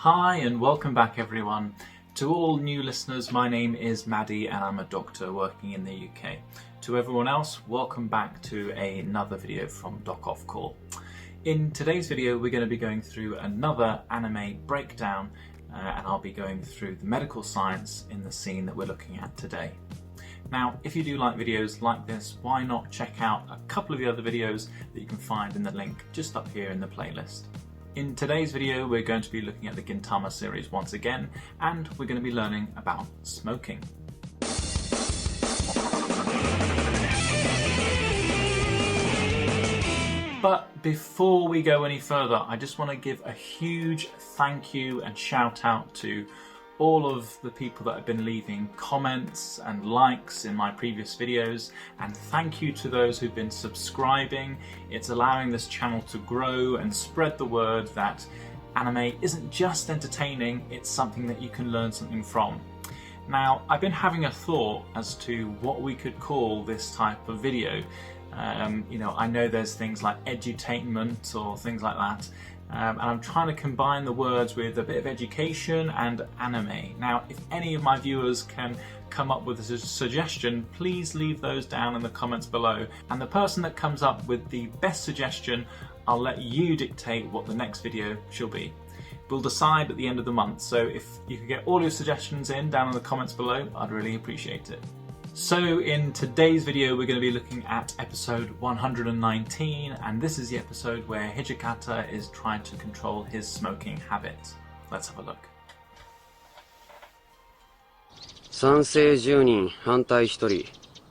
Hi and welcome back everyone. To all new listeners, my name is Maddie and I'm a doctor working in the UK. To everyone else, welcome back to another video from doc.offcall. In today's video we're going to be going through another anime breakdown and I'll be going through the medical science in the scene that we're looking at today. Now, if you do like videos like this, why not check out a couple of the other videos that you can find in the link just up here in the playlist. In today's video, we're going to be looking at the Gintama series once again, and we're going to be learning about smoking. But before we go any further, I just want to give a huge thank you and shout out to all of the people that have been leaving comments and likes in my previous videos, and thank you to those who've been subscribing. It's allowing this channel to grow and spread the word that anime isn't just entertaining, it's something that you can learn something from. Now, I've been having a thought as to what we could call this type of video. I know there's things like edutainment or things like that. And I'm trying to combine the words with a bit of education and anime. Now, if any of my viewers can come up with a suggestion, please leave those down in the comments below. And the person that comes up with the best suggestion, I'll let you dictate what the next video shall be. We'll decide at the end of the month, so if you could get all your suggestions in down in the comments below, I'd really appreciate it. So in today's video we're going to be looking at episode 119, and this is the episode where Hijikata is trying to control his smoking habit. Let's have a look. 賛成10人、反対1人。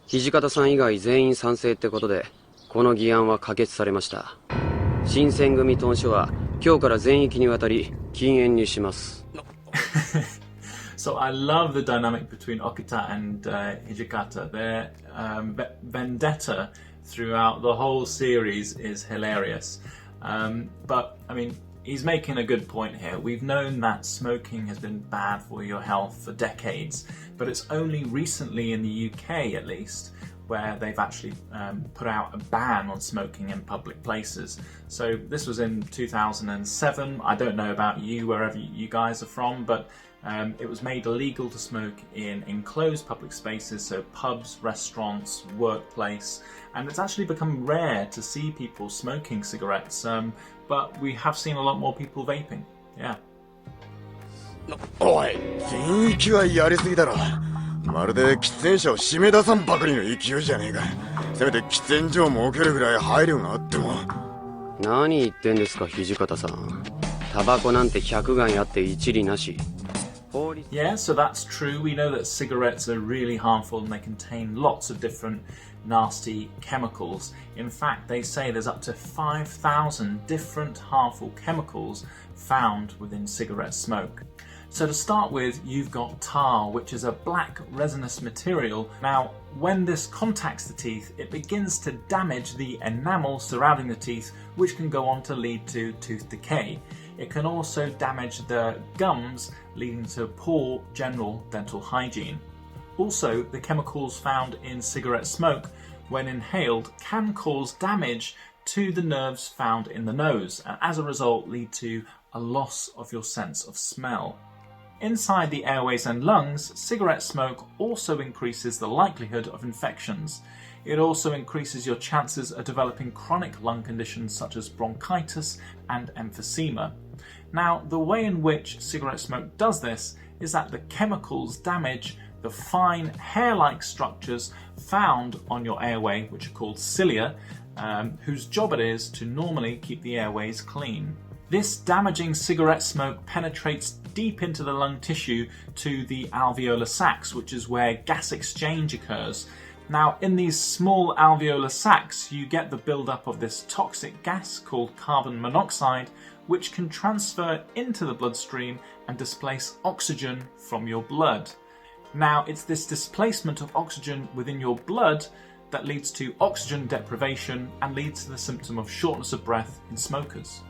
土方さん以外全員賛成ってことで、この議案は可決されました。新選組豚書は今日から全域にわたり禁煙にします。So I love the dynamic between Okita and Hijikata. Their vendetta throughout the whole series is hilarious. But, I mean, he's making a good point here. We've known that smoking has been bad for your health for decades, but it's only recently in the UK, at least, where they've actually put out a ban on smoking in public places. So this was in 2007. I don't know about you, wherever you guys are from, but it was made illegal to smoke in enclosed public spaces, so pubs, restaurants, workplace, and it's actually become rare to see people smoking cigarettes, but we have seen a lot more people vaping. Yeah. おい、全域はやりすぎだろ。まるで喫煙者を締め出さんばかりの勢いじゃねえか。せめて喫煙所を設けるぐらい配慮があっても。何言ってんですか、土方さん。タバコなんて100眼あって一理なし。Yeah, so that's true. We know that cigarettes are really harmful and they contain lots of different nasty chemicals. In fact, they say there's up to 5,000 different harmful chemicals found within cigarette smoke. So to start with, you've got tar, which is a black resinous material. Now, when this contacts the teeth, it begins to damage the enamel surrounding the teeth, which can go on to lead to tooth decay. It can also damage the gums, leading to poor general dental hygiene. Also, the chemicals found in cigarette smoke, when inhaled, can cause damage to the nerves found in the nose, and as a result lead to a loss of your sense of smell. Inside the airways and lungs, cigarette smoke also increases the likelihood of infections. It also increases your chances of developing chronic lung conditions such as bronchitis and emphysema. Now, the way in which cigarette smoke does this is that the chemicals damage the fine hair-like structures found on your airway, which are called cilia, whose job it is to normally keep the airways clean. This damaging cigarette smoke penetrates deep into the lung tissue to the alveolar sacs, which is where gas exchange occurs. Now, in these small alveolar sacs, you get the buildup of this toxic gas called carbon monoxide, which can transfer into the bloodstream and displace oxygen from your blood. Now, it's this displacement of oxygen within your blood that leads to oxygen deprivation and leads to the symptom of shortness of breath in smokers.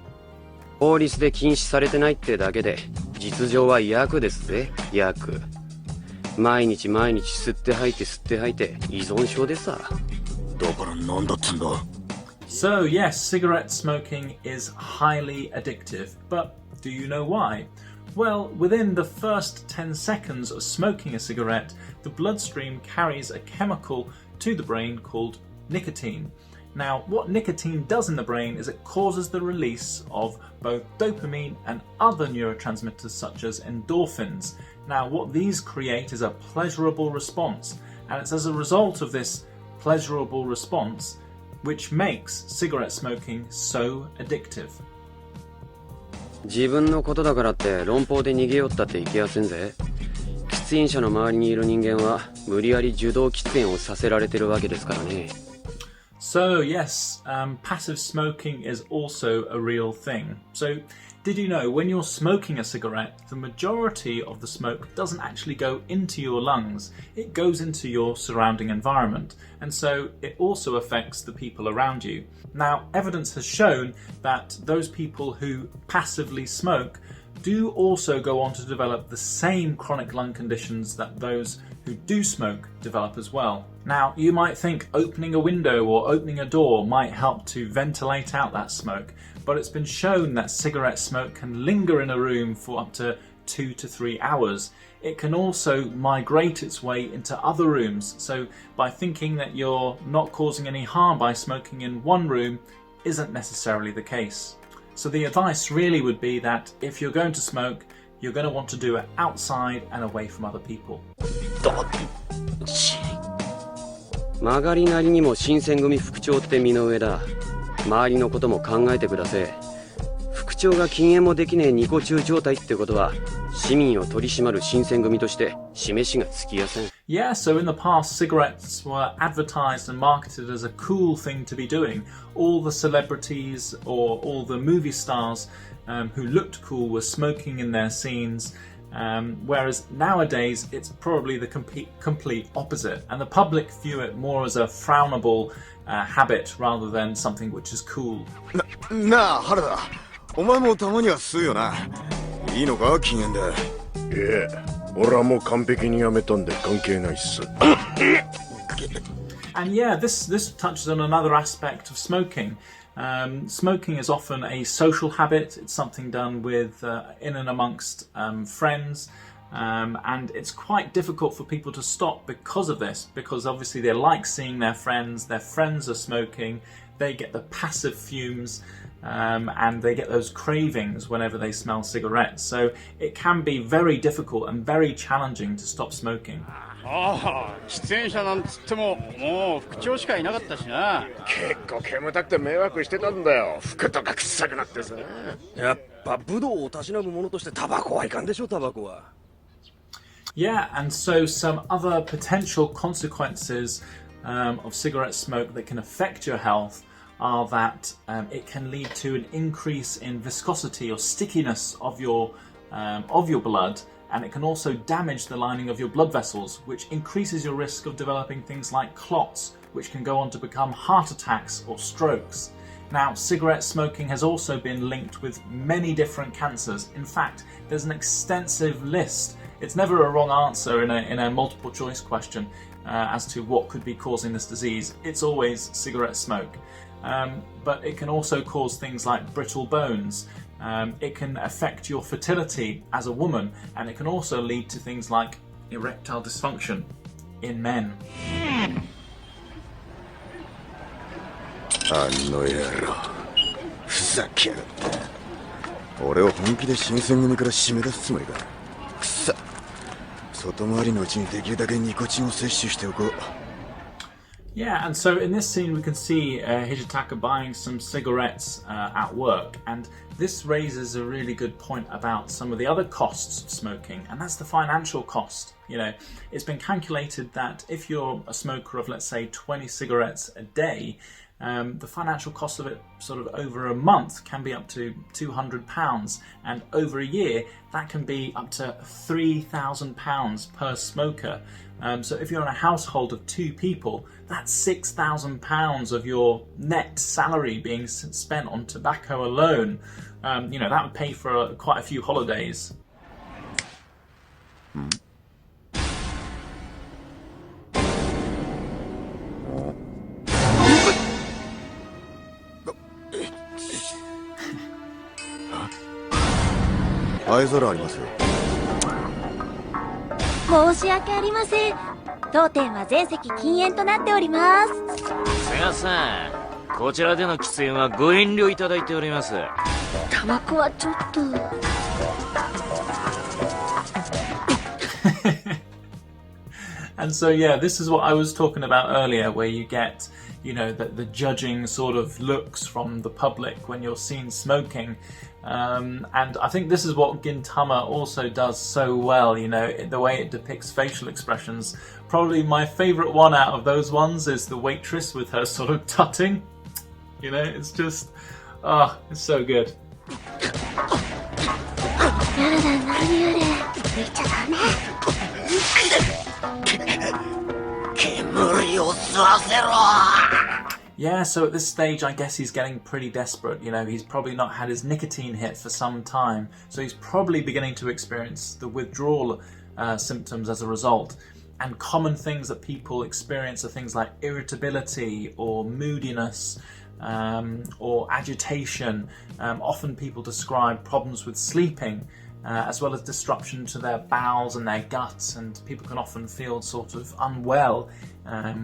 法律で禁止されてないってだけで、実情は薬ですぜ、薬。毎日毎日吸って吐いて吸って吐いて依存症でさ。だからなんだっつんだ。So yes, cigarette smoking is highly addictive, but do you know why? Well, within the first 10 seconds of smoking a cigarette, the bloodstream carries a chemical to the brain called nicotine. Now, what nicotine does in the brain is it causes the release of both dopamine and other neurotransmitters such as endorphins. Now, what these create is a pleasurable response, and it's as a result of this pleasurable response which makes cigarette smoking so addictive. 自分のことだからって論法で逃げよったっていけやせんぜ。喫煙者の周りにいる人間は無理やり受動喫煙をさせられてるわけですからね。So yes, passive smoking is also a real thing. So did you know when you're smoking a cigarette, the majority of the smoke doesn't actually go into your lungs, it goes into your surrounding environment, and so it also affects the people around you. Now, evidence has shown that those people who passively smoke do also go on to develop the same chronic lung conditions that those who do smoke develop as well. Now, you might think opening a window or opening a door might help to ventilate out that smoke, but it's been shown that cigarette smoke can linger in a room for up to 2 to 3 hours. It can also migrate its way into other rooms, so by thinking that you're not causing any harm by smoking in one room isn't necessarily the case. So the advice really would be that if you're going to smoke, you're going to want to do it outside and away from other people. 曲がりなりにも新選組副長って身の上だ。周りのことも考えてください。副長が禁煙もできねえニコ中状態ってことは、市民を取り締まる新選組として示しがつきやせん。Yeah, so in the past, cigarettes were advertised and marketed as a cool thing to be doing. All the celebrities or all the movie stars who looked cool were smoking in their scenes. Whereas nowadays it's probably the complete opposite, and the public view it more as a frownable habit rather than something which is cool. なあ、原田。お前もたまには吸うよな。いいのか、禁煙で。いえ、俺はもう完璧にやめたんで関係ないっす。And yeah, this touches on another aspect of smoking. Smoking is often a social habit. It's something done with in and amongst friends, and it's quite difficult for people to stop because of this, because obviously they like seeing their friends are smoking, they get the passive fumes, and they get those cravings whenever they smell cigarettes. So it can be very difficult and very challenging to stop smoking. ああ、喫煙者なんつってももう副長しかいなかったしな。結構煙たくて迷惑してたんだよ。服とか臭くなってさ。やっぱ武道をたしなむものとしてタバコはいかんでしょ、タバコは。Yeah, and so some other potential consequences of cigarette smoke that can affect your health are that it can lead to an increase in viscosity or stickiness of your blood, and it can also damage the lining of your blood vessels, which increases your risk of developing things like clots, which can go on to become heart attacks or strokes. Now, cigarette smoking has also been linked with many different cancers. In fact, there's an extensive list. It's never a wrong answer in a multiple choice question as to what could be causing this disease. It's always cigarette smoke. But it can also cause things like brittle bones. It can affect your fertility as a woman, and it can also lead to things like erectile dysfunction in men. あの野郎、ふざけやがって。俺を本気で新選組から締め出すつもりか。くさ。外回りのうちにできるだけニコチンを摂取しておこう。Yeah, and so in this scene we can see Hijitaka buying some cigarettes at work, and this raises a really good point about some of the other costs of smoking, and that's the financial cost. You know, it's been calculated that if you're a smoker of, let's say, 20 cigarettes a day, the financial cost of it sort of over a month can be up to £200, and over a year that can be up to £3,000 per smoker. So if you're in a household of 2 people, that's £6,000 of your net salary being spent on tobacco alone. You know, that would pay for quite a few holidays. 灰皿ありますよ。申し訳ありません。当店は全席禁煙となっております。すみません。こちらでの喫煙はご遠慮いただいております。タバコはちょっと。And so, yeah, this is what I was talking about earlier, where you get, you know, the judging sort of looks from the public when you're seen smoking. And I think this is what Gintama also does so well, you know, the way it depicts facial expressions. Probably my favourite one out of those ones is the waitress with her sort of tutting. You know, it's just, it's so good. やだ、何あれ。言っちゃダメ。Yeah, so at this stage, I guess he's getting pretty desperate. You know, he's probably not had his nicotine hit for some time, so he's probably beginning to experience the withdrawal symptoms as a result. And common things that people experience are things like irritability or moodiness or agitation. Often people describe problems with sleeping, as well as disruption to their bowels and their guts, and people can often feel sort of unwell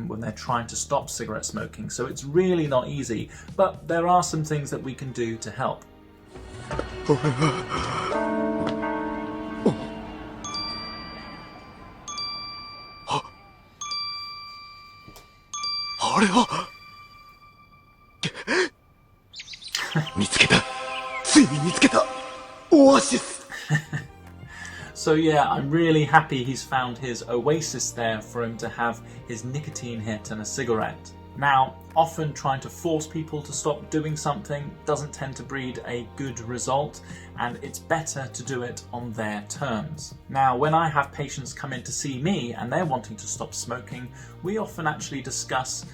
when they're trying to stop cigarette smoking. So it's really not easy, but there are some things that we can do to help. あれは見つけた。ついに見つけた。オアシス。So yeah, I'm really happy he's found his oasis there for him to have his nicotine hit and a cigarette. Now, often trying to force people to stop doing something doesn't tend to breed a good result, and it's better to do it on their terms. Now, when I have patients come in to see me and they're wanting to stop smoking, we often actually discuss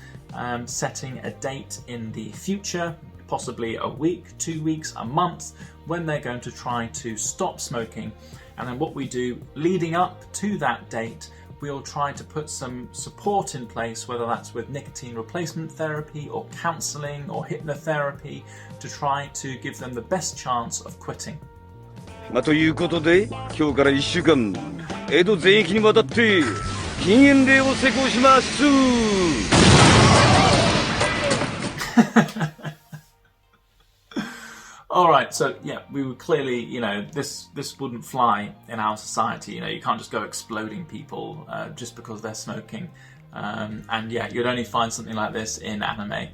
setting a date in the future, possibly a week, 2 weeks, a month, when they're going to try to stop smoking. And then what we do leading up to that date, we'll try to put some support in place, whether that's with nicotine replacement therapy or counselling or hypnotherapy, to try to give them the best chance of quitting. ということで、今日から1週間、江戸全域にわたって禁煙令を施行します。All right, so yeah, we would clearly, you know, this wouldn't fly in our society. You know, you can't just go exploding people just because they're smoking. And yeah, you'd only find something like this in anime.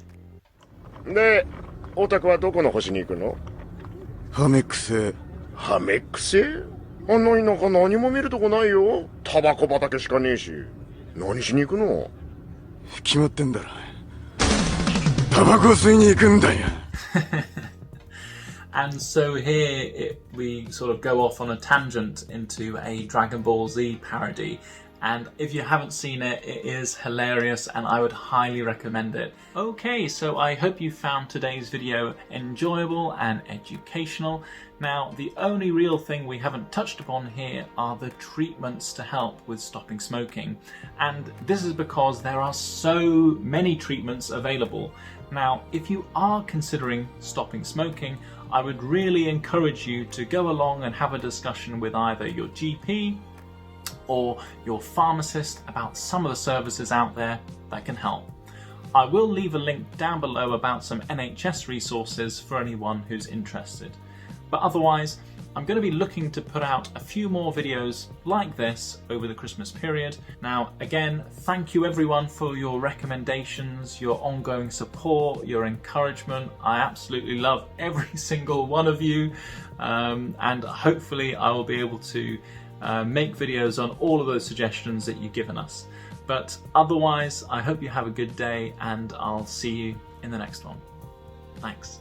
で、オタクはどこの星に行くの？ハメック星。ハメック星？あんな田舎何も見るとこないよ。タバコ畑しかねえし。何しに行くの？決まってんだろ。タバコ吸いに行くんだよ。And so here we sort of go off on a tangent into a Dragon Ball Z parody. And if you haven't seen it, it is hilarious and I would highly recommend it. Okay, so I hope you found today's video enjoyable and educational. Now, the only real thing we haven't touched upon here are the treatments to help with stopping smoking. And this is because there are so many treatments available. Now, if you are considering stopping smoking, I would really encourage you to go along and have a discussion with either your GP or your pharmacist about some of the services out there that can help. I will leave a link down below about some NHS resources for anyone who's interested. But otherwise, I'm going to be looking to put out a few more videos like this over the Christmas period. Now, again, thank you everyone for your recommendations, your ongoing support, your encouragement. I absolutely love every single one of you. And hopefully I will be able to make videos on all of those suggestions that you've given us. But otherwise, I hope you have a good day and I'll see you in the next one. Thanks.